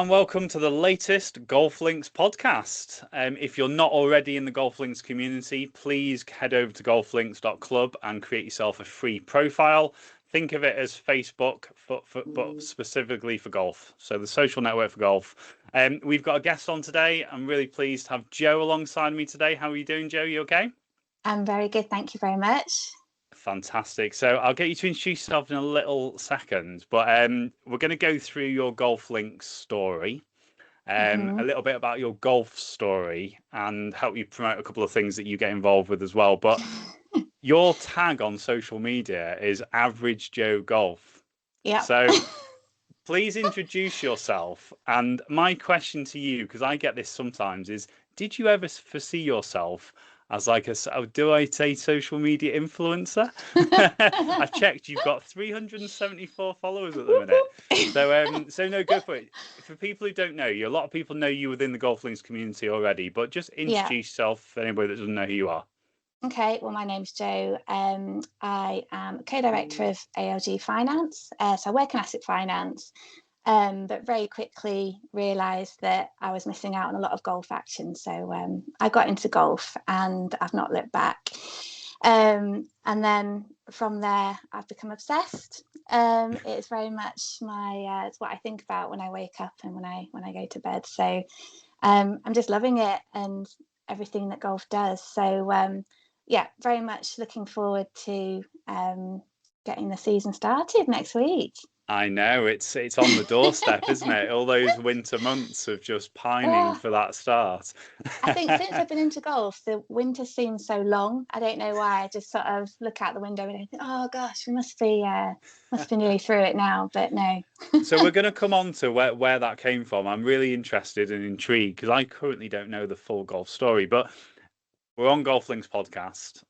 and welcome to the latest GolfLinks podcast. If you're not already in the GolfLinks community, please head over to golflinks.club and create yourself a free profile. Think of it as Facebook, but specifically for golf. So the social network for golf. We've got a guest on today. I'm really pleased to have Joe alongside me today. How are you doing, Joe? You okay? I'm very good. Thank you very much. Fantastic. So I'll get you to introduce yourself in a little second, but we're going to go through your GolfLinks story, a little bit about your golf story, and help you promote a couple of things that you get involved with as well. But your tag on social media is Average Joe Golf. Yeah. So please introduce yourself. And my question to you, because I get this sometimes, is did you ever foresee yourself as like do I say social media influencer? I've checked, you've got 374 followers at the minute. So no, go for it. For people who don't know you, a lot of people know you within the GolfLinks community already, but just introduce yourself for anybody that doesn't know who you are. Okay, well, my name's Jo. I am co-director of ALG Finance. So I work in asset finance, but very quickly realised that I was missing out on a lot of golf action. So I got into golf and I've not looked back. And then from there, I've become obsessed. It's very much it's what I think about when I wake up and when I go to bed. So I'm just loving it and everything that golf does. So yeah, very much looking forward to getting the season started next week. I know, it's on the doorstep, isn't it? All those winter months of just pining for that start. I think since I've been into golf, the winter seems so long. I don't know why. I just sort of look out the window and I think, oh gosh, we must be nearly through it now. But no. So we're going to come on to where that came from. I'm really interested and intrigued because I currently don't know the full golf story, but we're on GolfLinks podcast.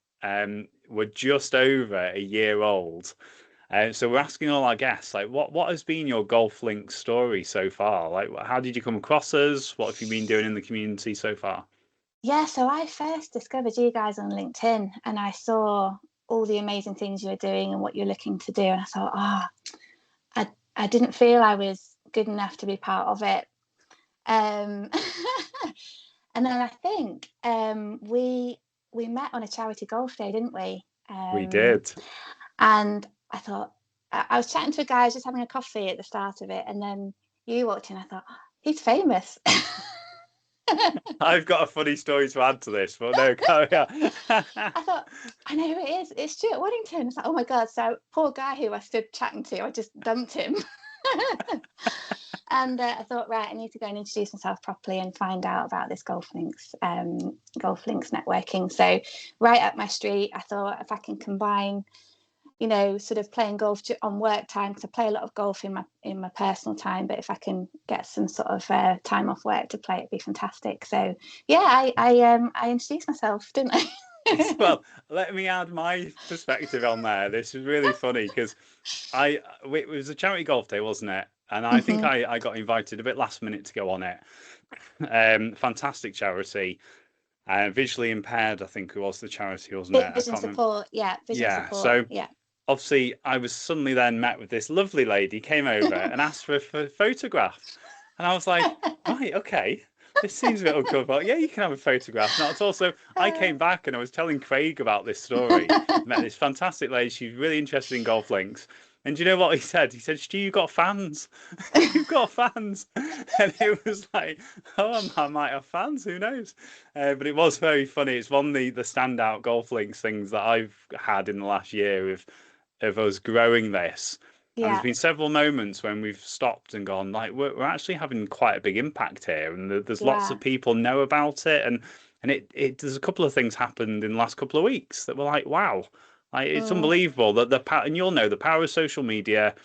We're just over a year old. So we're asking all our guests, like, what has been your GolfLinks story so far? Like, how did you come across us? What have you been doing in the community so far? Yeah, so I first discovered you guys on LinkedIn and I saw all the amazing things you were doing and what you're looking to do. And I thought, I didn't feel I was good enough to be part of it. And then I think we met on a charity golf day, didn't we? We did. And I thought, I was chatting to a guy, I was just having a coffee at the start of it. And then you walked in, I thought, oh, he's famous. I've got a funny story to add to this, but no, carry on. I thought, I know who it is. It's Stuart Waddington. It's like, oh my God. So poor guy who I stood chatting to, I just dumped him. And I thought, right, I need to go and introduce myself properly and find out about this GolfLinks networking. So right up my street, I thought if I can combine, sort of playing golf on work time, because I play a lot of golf in my personal time, but if I can get some sort of time off work to play, it'd be fantastic. So yeah, I introduced myself, didn't I? Well, let me add my perspective on there. This is really funny because it was a charity golf day, wasn't it? And I think I got invited a bit last minute to go on it. Fantastic charity. Visually impaired, I think it was the charity, wasn't it? Vision support, yeah. Vision support, so yeah. Obviously, I was suddenly then met with this lovely lady, came over and asked for a photograph. And I was like, right, okay. This seems a bit uncomfortable. Yeah, you can have a photograph. Not also, I came back and I was telling Craig about this story. Met this fantastic lady. She's really interested in GolfLinks. And do you know what he said? He said, Stu, you've got fans. You've got fans. And it was like, oh, I might have fans. Who knows? But it was very funny. It's one of the standout GolfLinks things that I've had in the last year of us growing this. Yeah. And there's been several moments when we've stopped and gone, like, we're actually having quite a big impact here. And there's lots of people know about it. And there's a couple of things happened in the last couple of weeks that were like, wow. Like, it's unbelievable that and you'll know the power of social media,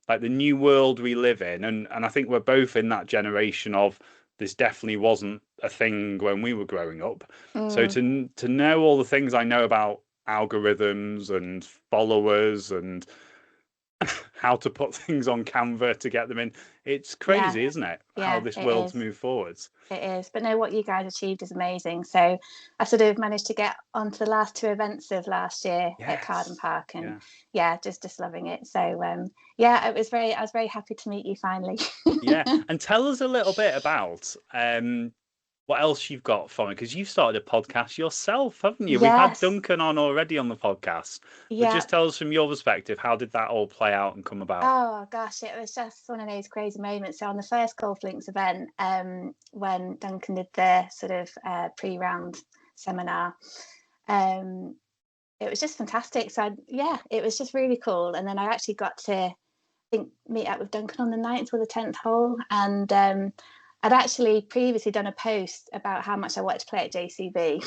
like the new world we live in. And I think we're both in that generation of this definitely wasn't a thing when we were growing up. So to know all the things I know about algorithms and followers and how to put things on Canva to get them in. It's Yeah, crazy, isn't it? How yeah, this it world's is. moved forwards. It is. But no, what you guys achieved is amazing. So I sort of managed to get onto the last two events of last year at Carden Yes. Park, and Yeah. yeah, just loving it. So yeah, I was very happy to meet you finally. Yeah. And tell us a little bit about what else you've got for me, because you've started a podcast yourself, haven't you? We've had Yes. Duncan on already on the podcast, but Yeah. just tell us from your perspective, how did that all play out and come about? Oh gosh, it was just one of those crazy moments. So on the first GolfLinks event, when Duncan did the sort of pre-round seminar, um, it was just fantastic. So yeah, it was just really cool. And then I actually got to meet up with Duncan on the 9th or the 10th hole, and I'd actually previously done a post about how much I wanted to play at JCB.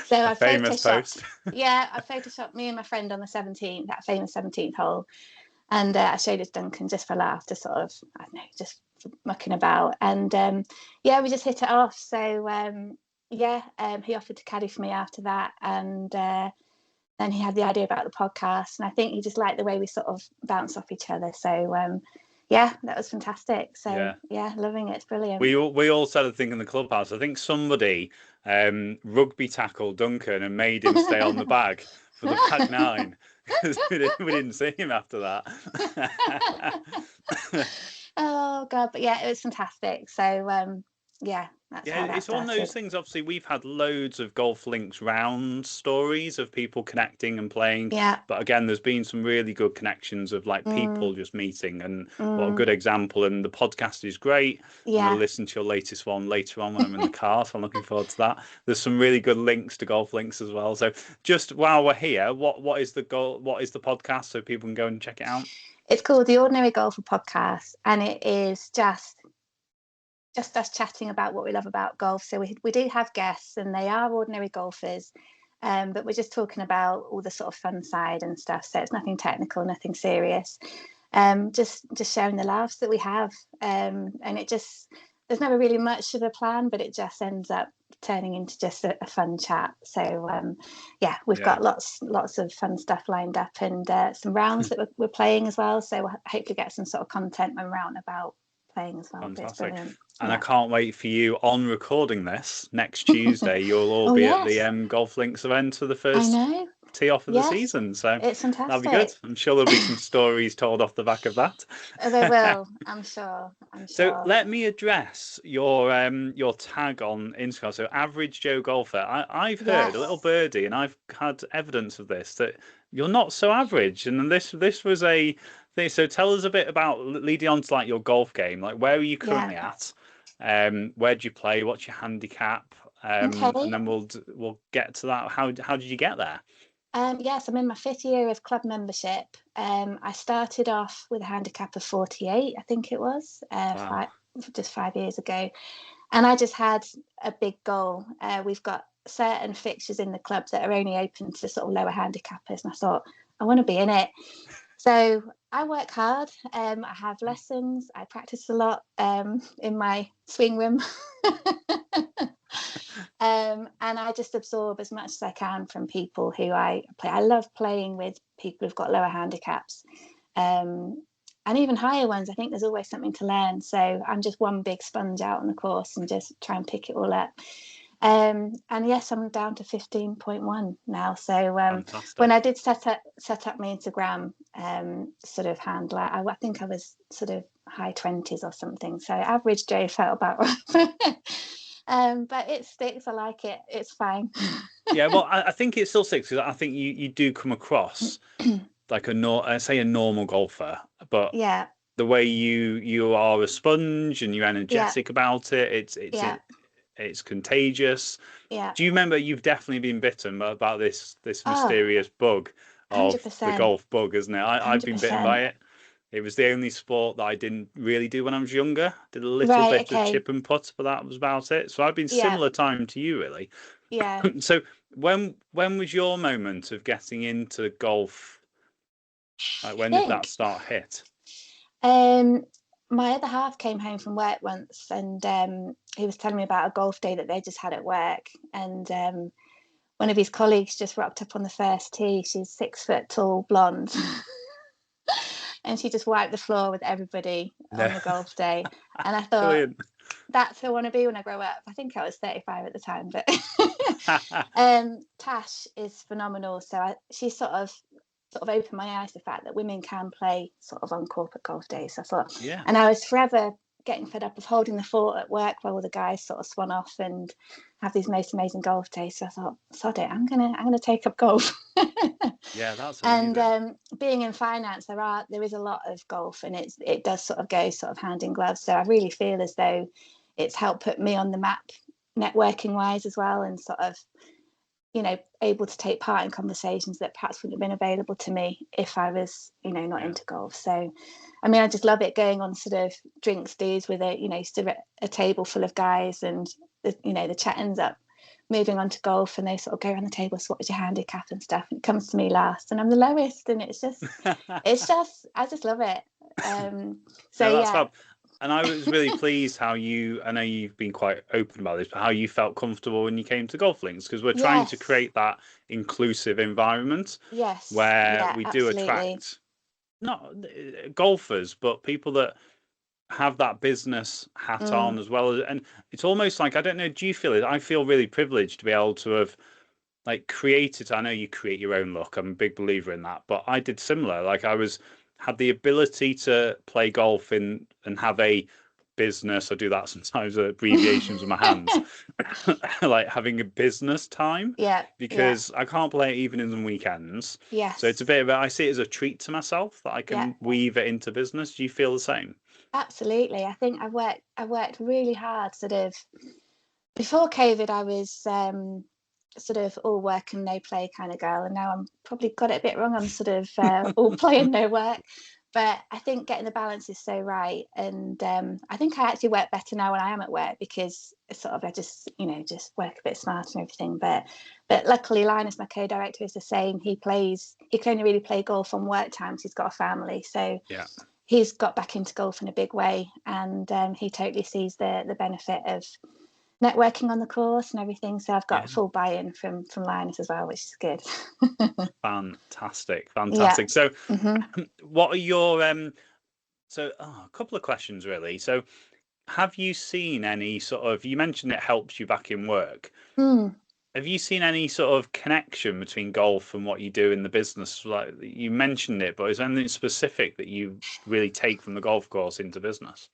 So A I famous photoshopped, post. yeah, I photoshopped me and my friend on the 17th, that famous 17th hole, and I showed it to Duncan just for a laugh, to sort of, I don't know, just mucking about, and yeah, we just hit it off. So yeah, he offered to caddy for me after that, and then he had the idea about the podcast, and I think he just liked the way we sort of bounce off each other. So yeah, that was fantastic. So Yeah. yeah, loving it. It's brilliant. We all said a thing in the clubhouse. I think somebody rugby tackled Duncan and made him stay on the bag for the back nine, because we didn't see him after that. Oh god, but yeah, it was fantastic. So yeah, that's Yeah, how that it's one of those started. things. Obviously, we've had loads of Golf Links round stories of people connecting and playing. Yeah. But again, there's been some really good connections of like Mm, people just meeting, and what a mm, good example. And the podcast is great. I'm going to yeah. listen to your latest one later on when I'm in the car, so I'm looking forward to that. There's some really good links to Golf Links as well. So just while we're here, what is the goal? What is the podcast so people can go and check it out? It's called the Ordinary Golfer Podcast, and it is just us chatting about what we love about golf. So we do have guests, and they are ordinary golfers, but we're just talking about all the sort of fun side and stuff. So it's nothing technical, nothing serious. Just sharing the laughs that we have, and it just, there's never really much of a plan, but it just ends up turning into just a fun chat. So yeah, we've Yeah, got lots of fun stuff lined up, and some rounds that we're playing as well. So we'll hopefully get some sort of content when we're out and about playing as well. But it's fantastic. brilliant. And I Yeah. can't wait for you on recording this next Tuesday. You'll all Oh be at the yes, Golf Links event for the I first know. tee off of the Yes, season. So it's that'll be good. fantastic. I'm sure there'll be some stories told off the back of that. They will, I'm sure. I'm So sure. let me address your tag on Instagram. So average Joe golfer. I've heard a little Yes. birdie, and I've had evidence of this, that you're not so average. And this was a thing. So tell us a bit about leading on to like your golf game. Like, where are you Yeah. currently at? Where do you play? What's your handicap? And Okay. then we'll get to that. How did you get there? Yes, I'm in my fifth year of club membership. I started off with a handicap of 48, I think it was, Wow. just 5 years ago. And I just had a big goal. We've got certain fixtures in the club that are only open to sort of lower handicappers. And I thought, I want to be in it. So I work hard. I have lessons. I practice a lot in my swing room. And I just absorb as much as I can from people who I play. I love playing with people who've got lower handicaps, and even higher ones. I think there's always something to learn. So I'm just one big sponge out on the course and just try and pick it all up. And yes, I'm down to 15.1 now. So when I Fantastic. did set up my Instagram sort of handle, I think I was sort of high 20s or something. So average Joe felt about right. But it sticks. I like it. It's fine. Yeah, well, I think it still sticks, because I think you do come across like say a normal golfer, but Yeah, the way you are a sponge and you're yeah, energetic about it, yeah, it's contagious. yeah. Do you remember, you've definitely been bitten about this Oh, mysterious bug of the 100%. golf bug, isn't it? I've been bitten by 100%. it. It was the only sport that I didn't really do when I was younger. Did a little Right, bit of okay. chip and putt, but that was about it. So I've been Yeah, similar time to you, really. yeah. So when was your moment of getting into golf? Like, when did that Think. start hit? Um, my other half came home from work once, and he was telling me about a golf day that they just had at work. And one of his colleagues just rocked up on the first tee. She's 6 foot tall, blonde. and she just wiped the floor with everybody No. on the golf day. And I thought, Brilliant. that's who I want to be when I grow up. I think I was 35 at the time, but Tash is phenomenal. So she sort of opened my eyes to the fact that women can play sort of on corporate golf days. So I thought, Yeah. and I was forever getting fed up of holding the fort at work while all the guys sort of swan off and have these most amazing golf days. So I thought, sod it, I'm gonna take up golf. Yeah, that's amazing. And being in finance, there is a lot of golf, and it does sort of go sort of hand in glove. So I really feel as though it's helped put me on the map networking wise as well, and sort of, you know, able to take part in conversations that perhaps wouldn't have been available to me if I was, you know, not into golf. So, I mean, I just love it going on sort of drinks dues with a table full of guys, and the chat ends up moving on to golf, and they sort of go around the table, so what was your handicap and stuff, and it comes to me last, and I'm the lowest, and it's just I just love it. So no, that's yeah. fab. And I was really pleased how I know you've been quite open about this, but how you felt comfortable when you came to GolfLinks, because we're trying to create that inclusive environment where we do attract not golfers, but people that have that business hat on as well. And it's almost like, I don't know, do you feel it? I feel really privileged to be able to have like created. I know you create your own look. I'm a big believer in that, but I did similar. Like had the ability to play golf and have a business. I do that sometimes, abbreviations with my hands, like having a business time. Because I can't play it evenings and weekends. So it's a bit of I see it as a treat to myself that I can weave it into business. Do you feel the same? Absolutely. I think I worked really hard. Sort of before COVID, I was sort of all work and no play kind of girl, and now I'm probably got it a bit wrong. I'm sort of all play and no work. But I think getting the balance is so right, and I think I actually work better now when I am at work, because sort of I just work a bit smarter and everything. But luckily, Linus, my co-director, is the same. He can only really play golf on work times. He's got a family, so he's got back into golf in a big way, and he totally sees the benefit of networking on the course and everything. So I've got full buy-in from Linus as well, which is good. Fantastic. So what are your a couple of questions really. So have you seen any sort of, you mentioned it helps you back in work. Have you seen any sort of connection between golf and what you do in the business? Like you mentioned it, but is there anything specific that you really take from the golf course into business?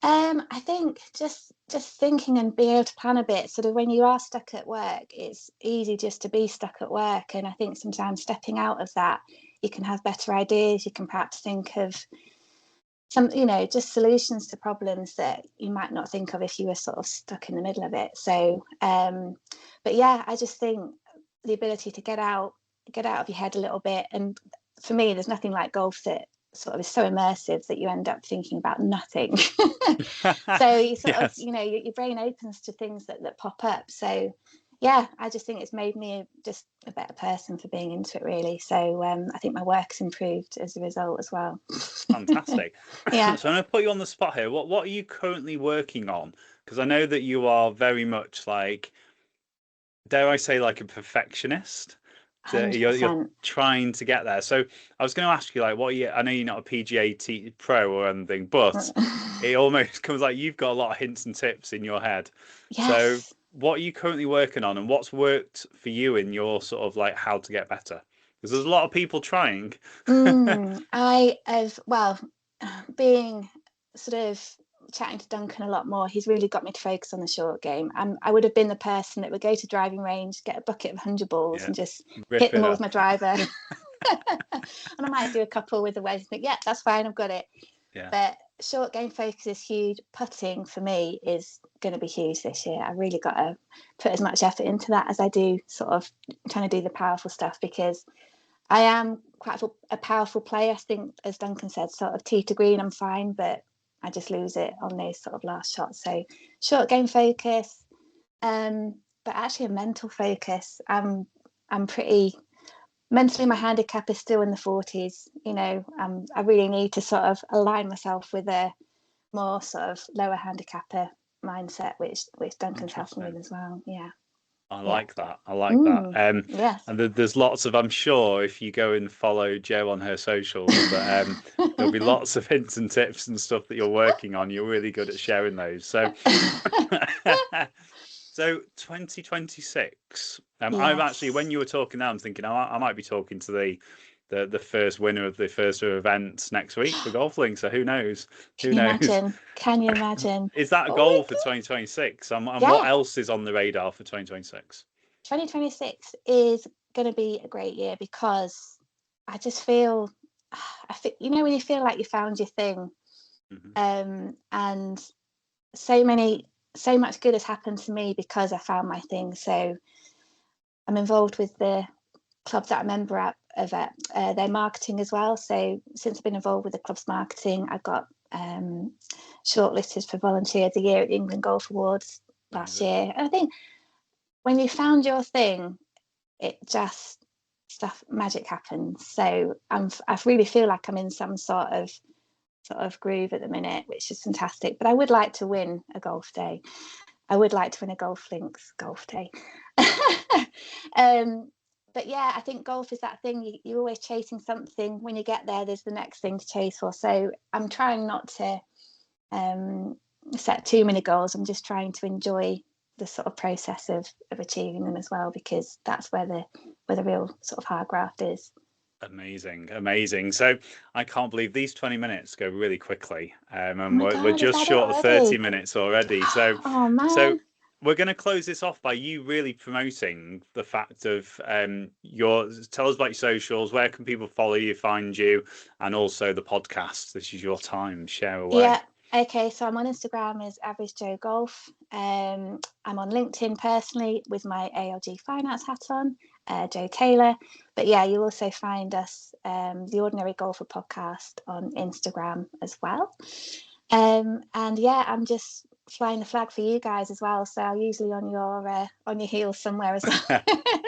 I think just thinking and being able to plan a bit. Sort of when you are stuck at work, it's easy just to be stuck at work, and I think sometimes stepping out of that, you can have better ideas. You can perhaps think of some, just solutions to problems that you might not think of if you were sort of stuck in the middle of it. So, but yeah, I just think the ability to get out of your head a little bit, and for me, there's nothing like golf that sort of is so immersive that you end up thinking about nothing. So you sort of, your brain opens to things that pop up. So yeah, I just think it's made me just a better person for being into it, really. So I think my work's improved as a result as well. Fantastic. Yeah. So I'm going to put you on the spot here. What are you currently working on? Because I know that you are very much like, dare I say, like a perfectionist. You're trying to get there. So I was going to ask you, like, I know you're not a PGA pro or anything, but it almost comes like you've got a lot of hints and tips in your head. Yes. So what are you currently working on, and what's worked for you in your sort of like how to get better? Because there's a lot of people trying. Being sort of chatting to Duncan a lot more, he's really got me to focus on the short game. I would have been the person that would go to driving range, get a bucket of 100 balls and just hit them all with my driver. And I might do a couple with the wedge and think, yeah, that's fine, I've got it. But short game focus is huge. Putting for me is going to be huge this year. I really got to put as much effort into that as I do sort of trying to do the powerful stuff, because I am quite a powerful player. I think, as Duncan said, sort of tee to green, I'm fine, but I just lose it on those sort of last shots. So short game focus, but actually a mental focus. I'm pretty mentally, my handicap is still in the 40s. I really need to sort of align myself with a more sort of lower handicapper mindset, which Duncan's helping with as well. Yeah. I Yeah. like that. I like that. Yes. And there's lots of, I'm sure if you go and follow Jo on her socials, that there'll be lots of hints and tips and stuff that you're working on. You're really good at sharing those. So, so 2026. I've actually, when Yes. you were talking now, I'm thinking I might be talking to the first winner of the first events next week for GolfLinks. So who knows? Can Who you knows? imagine? Can you imagine? Is that a Oh my goal for God. 2026? And what Yeah. else is on the radar for 2026? 2026 is going to be a great year because I just feel, you know, when you feel like you found your thing, Hmm. and so much good has happened to me because I found my thing. So I'm involved with the club that I'm a member of their marketing as well. So since I've been involved with the club's marketing, I got shortlisted for Volunteer of the Year at the England Golf Awards last Amazing. year. And I think when you found your thing, it just magic happens. So I really feel like I'm in some sort of groove at the minute, which is fantastic. But I would like to win a golf day. I would like to win a GolfLinks golf day. um, but yeah, I think golf is that thing you're always chasing something. When you get there, there's the next thing to chase for. So I'm trying not to set too many goals. I'm just trying to enjoy the sort of process of achieving them as well, because that's where the real sort of hard graft is. Amazing, amazing. So I can't believe these 20 minutes go really quickly, Oh and my we're God, is just that it short of 30 already? minutes already. So, Oh so man. we're going to close this off by you really promoting the fact of your. Tell us about your socials. Where can people follow you, find you, and also the podcast? This is your time. Share away. Yeah. Okay. So I'm on Instagram as Average Joe Golf. I'm on LinkedIn personally with my ALG Finance hat on, Joe Taylor. But yeah, you'll also find us, the Ordinary Golfer podcast, on Instagram as well. And yeah, I'm just flying the flag for you guys as well. So I'm usually on your heels somewhere as well.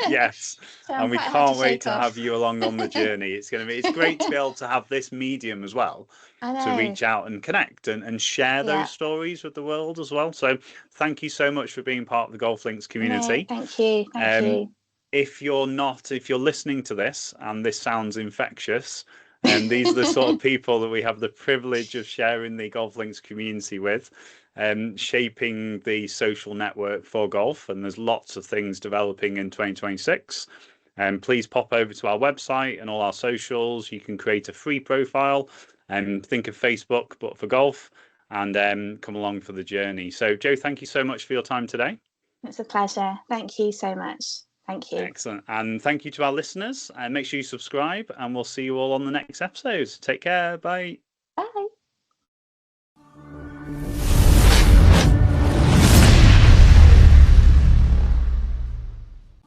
Yes, So I'm and we quite hard to can't wait shake to have off. you along on the journey. It's great to be able to have this medium as well I to know. reach out and connect and share those Yeah. stories with the world as well. So thank you so much for being part of the GolfLinks No, community. thank you. Thank Um, you. if you're listening to this and this sounds infectious, and these are the sort of people that we have the privilege of sharing the GolfLinks community with, shaping the social network for golf. And there's lots of things developing in 2026. Please pop over to our website and all our socials. You can create a free profile and think of Facebook, but for golf, and come along for the journey. So, Joe, thank you so much for your time today. It's a pleasure. Thank you so much. Thank you. Excellent. And thank you to our listeners. And make sure you subscribe, and we'll see you all on the next episode. Take care. Bye.